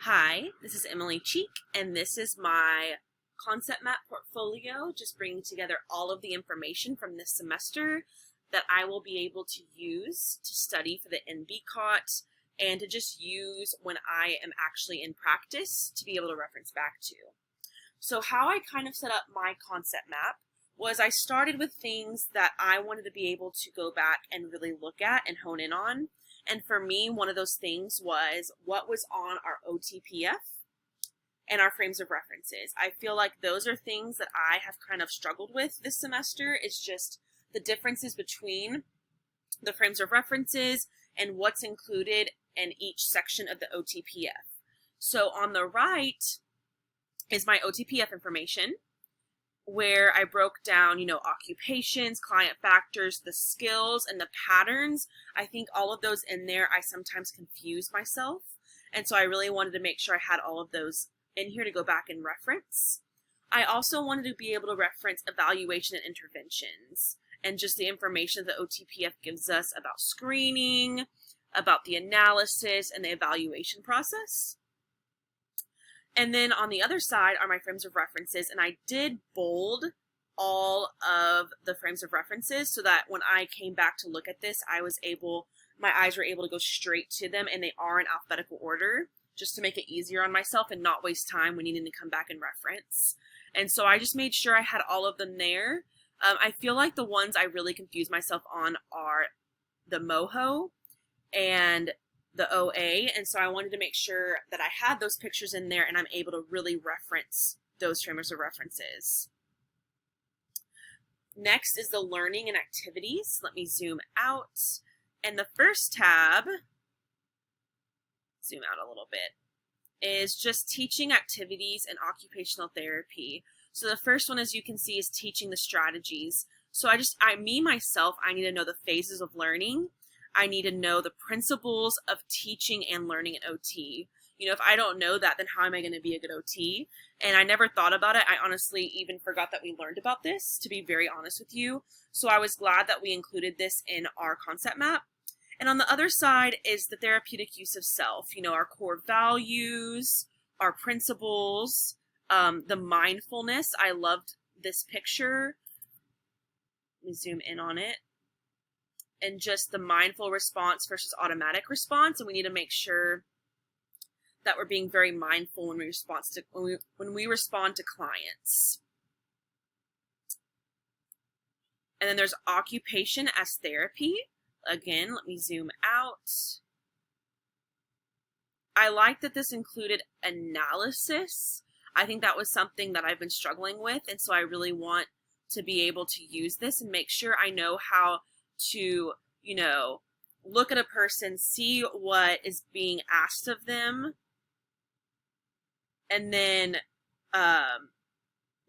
Hi, this is Emily Cheek, and this is my concept map portfolio, just bringing together all of the information from this semester that I will be able to use to study for the NBCOT and to just use when I am actually in practice to be able to reference back to. So how I kind of set up my concept map was I started with things that I wanted to be able to go back and really look at and hone in on. And for me, one of those things was what was on our OTPF and our frames of references. I feel like those are things that I have kind of struggled with this semester. It's just the differences between the frames of references and what's included in each section of the OTPF. So on the right is my OTPF information, where I broke down, occupations, client factors, the skills, and the patterns. I think all of those in there, I sometimes confuse myself. And so I really wanted to make sure I had all of those in here to go back and reference. I also wanted to be able to reference evaluation and interventions and just the information that OTPF gives us about screening, about the analysis, and the evaluation process. And then on the other side are my frames of references, and I did bold all of the frames of references so that when I came back to look at this, my eyes were able to go straight to them, and they are in alphabetical order, just to make it easier on myself and not waste time when needing to come back and reference. And so I just made sure I had all of them there. I feel like the ones I really confused myself on are the MOHO and the OA, and so I wanted to make sure that I had those pictures in there and I'm able to really reference those frames of references. Next is the learning and activities. Let me zoom out. And the first tab, zoom out a little bit, is just teaching activities and occupational therapy. So the first one, as you can see, is teaching the strategies. So I need to know the phases of learning. I need to know the principles of teaching and learning in OT. If I don't know that, then how am I going to be a good OT? And I never thought about it. I honestly even forgot that we learned about this, to be very honest with you. So I was glad that we included this in our concept map. And on the other side is the therapeutic use of self, our core values, our principles, the mindfulness. I loved this picture. Let me zoom in on it. And just the mindful response versus automatic response. And we need to make sure that we're being very mindful when we respond to clients. And then there's occupation as therapy. Again, let me zoom out. I like that this included analysis. I think that was something that I've been struggling with. And so I really want to be able to use this and make sure I know how to, look at a person, see what is being asked of them, and then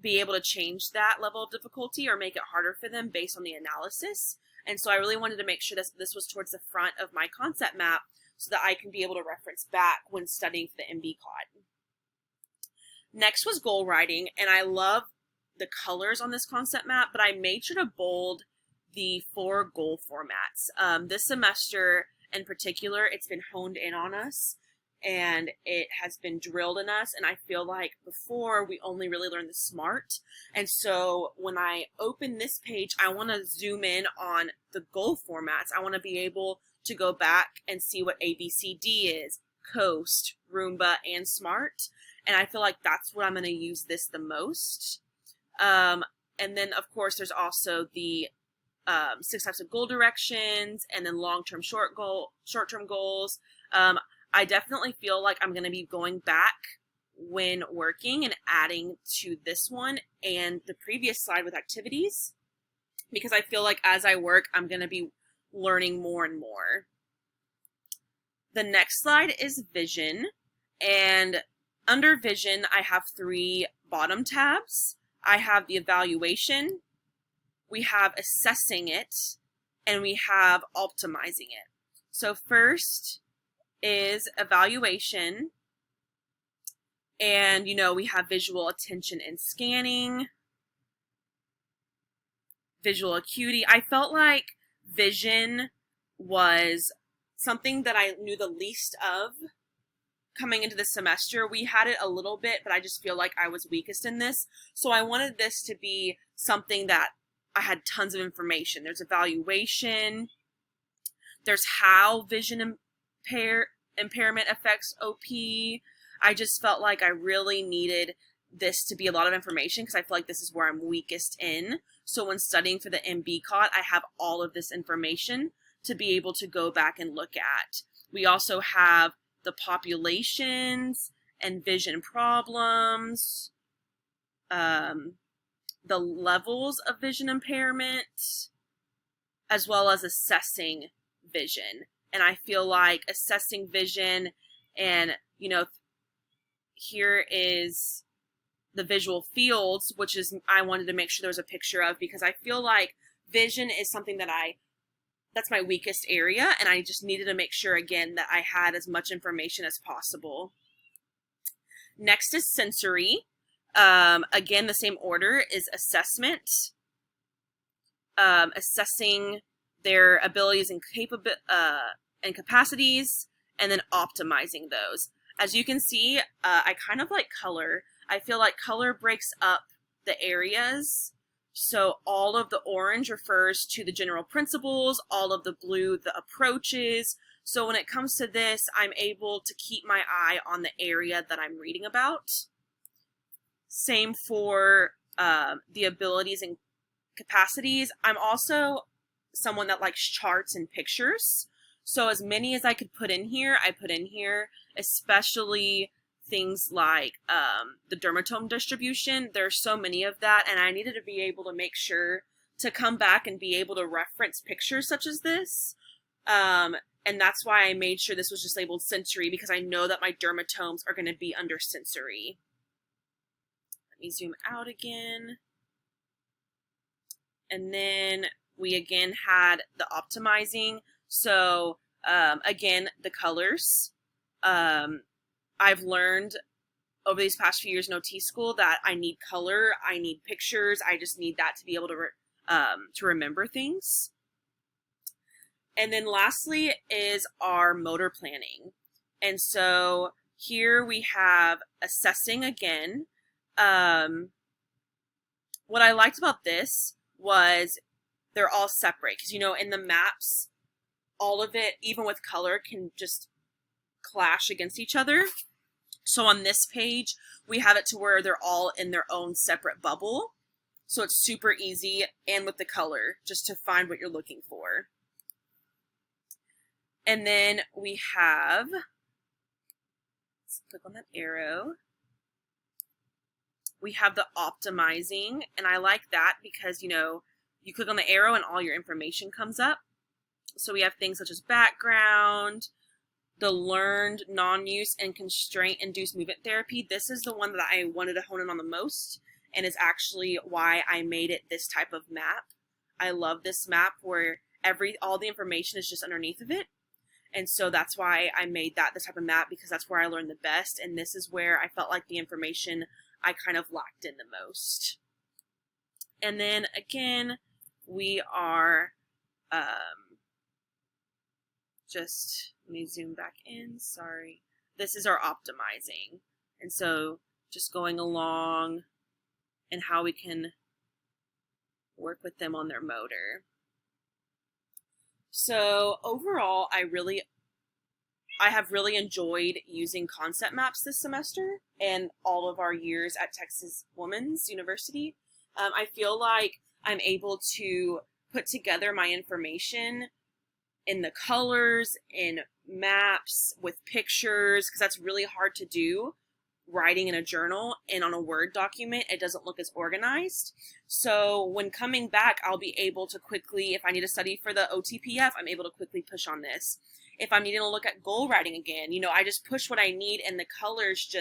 be able to change that level of difficulty or make it harder for them based on the analysis. And so I really wanted to make sure that this was towards the front of my concept map so that I can be able to reference back when studying for the NBCOT. Next was goal writing, and I love the colors on this concept map, but I made sure to bold the 4 goal formats. This semester in particular, it's been honed in on us and it has been drilled in us. And I feel like before we only really learned the SMART. And so when I open this page, I want to zoom in on the goal formats. I want to be able to go back and see what ABCD is, COAST, Roomba, and SMART. And I feel like that's what I'm going to use this the most. And then of course there's also the 6 types of goal directions, and then long-term, short-term goals. I definitely feel like I'm going to be going back when working and adding to this one and the previous slide with activities, because I feel like as I work, I'm going to be learning more and more. The next slide is vision, and under vision, I have 3 bottom tabs. I have the evaluation, we have assessing it, and we have optimizing it. So first is evaluation, and we have visual attention and scanning, visual acuity. I felt like vision was something that I knew the least of coming into the semester, we had it a little bit, but I just feel like I was weakest in this. So I wanted this to be something that I had tons of information. There's evaluation, there's how vision impairment affects OP. I just felt like I really needed this to be a lot of information because I feel like this is where I'm weakest in. So when studying for the MBCOT, I have all of this information to be able to go back and look at. We also have the populations and vision problems, the levels of vision impairment, as well as assessing vision. And I feel like assessing vision, and here is the visual fields, which is I wanted to make sure there was a picture of, because I feel like vision is something that's my weakest area, and I just needed to make sure again that I had as much information as possible. Next is sensory. Again, the same order is assessment, assessing their abilities and capacities, and then optimizing those. As you can see, I kind of like color. I feel like color breaks up the areas. So all of the orange refers to the general principles, all of the blue, the approaches. So when it comes to this, I'm able to keep my eye on the area that I'm reading about. Same for the abilities and capacities. I'm also someone that likes charts and pictures. So as many as I could put in here, I put in here, especially things like the dermatome distribution. There's so many of that, and I needed to be able to make sure to come back and be able to reference pictures such as this. And that's why I made sure this was just labeled sensory, because I know that my dermatomes are going to be under sensory. Let me zoom out again. And then we again had the optimizing. So again, the colors. I've learned over these past few years in OT school that I need color, I need pictures, I just need that to be able to remember things. And then lastly is our motor planning. And so here we have assessing again. What I liked about this was they're all separate, because in the maps, all of it, even with color, can just clash against each other. So on this page, we have it to where they're all in their own separate bubble. So it's super easy, and with the color, just to find what you're looking for. And then we have, let's click on that arrow. We have the optimizing, and I like that because, you click on the arrow and all your information comes up. So we have things such as background, the learned non-use and constraint-induced movement therapy. This is the one that I wanted to hone in on the most, and is actually why I made it this type of map. I love this map where all the information is just underneath of it. And so that's why I made that this type of map, because that's where I learned the best, and this is where I felt like the information I kind of lacked in the most. And then again, we are let me zoom back in, sorry. This is our optimizing. And so just going along and how we can work with them on their motor. So overall, I have really enjoyed using concept maps this semester and all of our years at Texas Women's University. I feel like I'm able to put together my information in the colors, in maps, with pictures, because that's really hard to do writing in a journal, and on a Word document, it doesn't look as organized. So when coming back, I'll be able to quickly, if I need to study for the OTPF, I'm able to quickly push on this. If I'm needing to look at goal writing again, I just push what I need, and the colors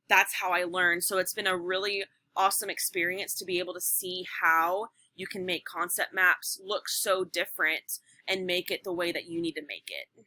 that's how I learn. So it's been a really awesome experience to be able to see how you can make concept maps look so different and make it the way that you need to make it.